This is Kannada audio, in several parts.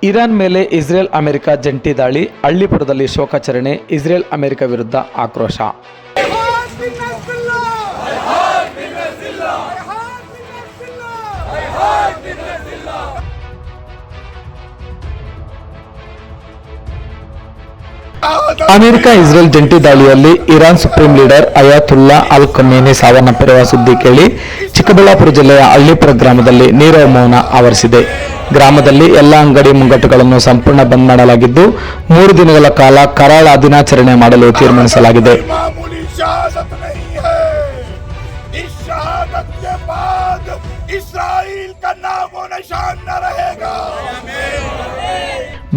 ಇರಾನ್ ಮೇಲೆ ಇಸ್ರೇಲ್ ಅಮೆರಿಕ ಜಂಟಿ ದಾಳಿ, ಹಳ್ಳಿಪುರದಲ್ಲಿ ಶೋಕಾಚರಣೆ, ಇಸ್ರೇಲ್ ಅಮೆರಿಕ ವಿರುದ್ಧ ಆಕ್ರೋಶ. ಅಮೆರಿಕ ಇಸ್ರೇಲ್ ಜಂಟಿ ದಾಳಿಯಲ್ಲಿ ಇರಾನ್ ಸುಪ್ರೀಂ ಲೀಡರ್ ಅಯಾತುಲ್ಲಾ ಅಲ್ ಖಮೇನಿ ಸಾವನ್ನಪ್ಪಿರುವ ಸುದ್ದಿ ಕೇಳಿ ಚಿಕ್ಕಬಳ್ಳಾಪುರ ಜಿಲ್ಲೆಯ ಹಳ್ಳಿಪುರ ಗ್ರಾಮದಲ್ಲಿ ನೀರವ ಮೌನ ಆವರಿಸಿದೆ. ಗ್ರಾಮದಲ್ಲಿ ಎಲ್ಲ ಅಂಗಡಿ ಮುಂಗಟ್ಟುಗಳನ್ನು ಸಂಪೂರ್ಣ ಬಂದ್ ಮಾಡಲಾಗಿದ್ದು 3 ದಿನಗಳ ಕಾಲ ಕರಾಳ ದಿನಾಚರಣೆ ಮಾಡಲು ತೀರ್ಮಾನಿಸಲಾಗಿದೆ.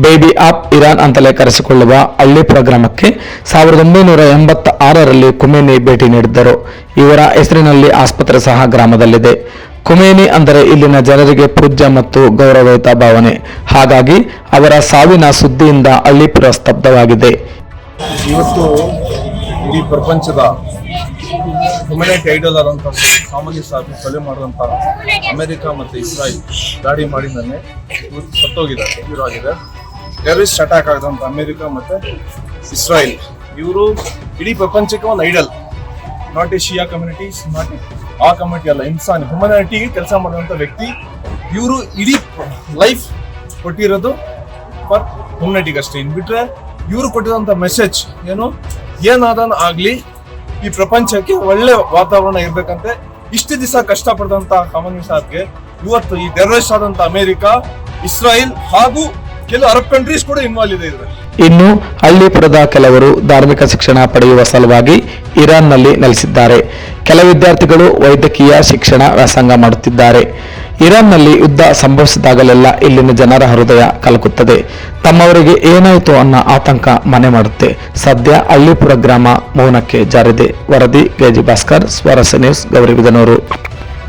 ಬೇಬಿ ಆಫ್ ಇರಾನ್ ಅಂತಲೇ ಕರೆಸಿಕೊಳ್ಳುವ ಹಳ್ಳಿಪುರ ಗ್ರಾಮಕ್ಕೆ 1986ರಲ್ಲಿ ಖಮೇನಿ ಭೇಟಿ ನೀಡಿದ್ದರು. ಇವರ ಹೆಸರಿನಲ್ಲಿ ಆಸ್ಪತ್ರೆ ಸಹ ಗ್ರಾಮದಲ್ಲಿದೆ. ಖಮೇನಿ ಅಂದರೆ ಇಲ್ಲಿನ ಜನರಿಗೆ ಪೂಜ್ಯ ಮತ್ತು ಗೌರವಯುತ ಭಾವನೆ. ಹಾಗಾಗಿ ಅವರ ಸಾವಿನ ಸುದ್ದಿಯಿಂದ ಹಳ್ಳಿಪುರ ಸ್ತಬ್ಧವಾಗಿದೆ. ಇವತ್ತು ಇಡೀ ಪ್ರಪಂಚದ ಹ್ಯುಮನಿಟಿ ಐಡಲ್ ಆದಂಥ ಸಾಮಾನ್ಯ ಸಾಧನೆ ಕೊಲೆ ಮಾಡಿದಂಥ ಅಮೆರಿಕ ಮತ್ತು ಇಸ್ರಾಯಿಲ್ ದಾಳಿ ಮಾಡಿದ್ದಾನೆ. ಇವತ್ತು ಸತ್ತೋಗಿದ್ದಾರೆ, ಇವಾಗಿದೆ. ಟೆರರಿಸ್ಟ್ ಅಟ್ಯಾಕ್ ಆಗಿದಂಥ ಅಮೆರಿಕ ಮತ್ತು ಇಸ್ರಾಯಿಲ್ ಇವರು ಇಡೀ ಪ್ರಪಂಚಕ್ಕೆ ಒಂದು idol. Not a Shia communities, not ಆ ಕಮ್ಯುನಿಟಿ ಅಲ್ಲ, ಇನ್ಸಾನ್ ಹ್ಯುಮನಿಟಿಗೆ ಕೆಲಸ ಮಾಡುವಂಥ ವ್ಯಕ್ತಿ ಇವರು. ಇಡೀ ಲೈಫ್ ಕೊಟ್ಟಿರೋದು ಫಾರ್ ಹ್ಯುಮನಿಟಿಗೆ ಅಷ್ಟೇ. ಇನ್ ಬಿಟ್ರೆ ಇವರು ಕೊಟ್ಟಿರೋಂಥ ಮೆಸೇಜ್ ಏನಾದನ್ ಆಗ್ಲಿ ಈ ಪ್ರಪಂಚಕ್ಕೆ ಒಳ್ಳೆ ವಾತಾವರಣ ಇರ್ಬೇಕಂತೆ ಇಷ್ಟು ದಿವಸ ಕಷ್ಟಪಟ್ಟಂತ ಕಮನಿ ಸಾಬ್ಗೆ ಇವತ್ತು ಈ ಟೆರರಿಸ್ಟ್ ಆದಂತ ಅಮೆರಿಕ, ಇಸ್ರಾಯಿಲ್ ಹಾಗೂ ಕೆಲವು ಅರಬ್ ಕಂಟ್ರೀಸ್ ಕೂಡ ಇನ್ವಾಲ್ವ್ ಇದೆ ಇದರಲ್ಲಿ. ಇನ್ನು ಹಳ್ಳಿಪುರದ ಕೆಲವರು ಧಾರ್ಮಿಕ ಶಿಕ್ಷಣ ಪಡೆಯುವ ಸಲುವಾಗಿ ಇರಾನ್ನಲ್ಲಿ ನೆಲೆಸಿದ್ದಾರೆ. ಕೆಲ ವಿದ್ಯಾರ್ಥಿಗಳು ವೈದ್ಯಕೀಯ ಶಿಕ್ಷಣ ವ್ಯಾಸಂಗ ಮಾಡುತ್ತಿದ್ದಾರೆ. ಇರಾನ್ನಲ್ಲಿ ಯುದ್ಧ ಸಂಭವಿಸಿದಾಗಲೆಲ್ಲ ಇಲ್ಲಿನ ಜನರ ಹೃದಯ ಕಲಕುತ್ತದೆ. ತಮ್ಮವರಿಗೆ ಏನಾಯಿತು ಅನ್ನೋ ಆತಂಕ ಮನೆ ಮಾಡುತ್ತೆ. ಸದ್ಯ ಹಳ್ಳಿಪುರ ಗ್ರಾಮ ಮೌನಕ್ಕೆ ಜಾರಿದೆ. ವರದಿ ಕೆಜಿ ಭಾಸ್ಕರ್, ಸ್ವರಸ ನ್ಯೂಸ್, ಗೌರಿಬಿದನೂರು.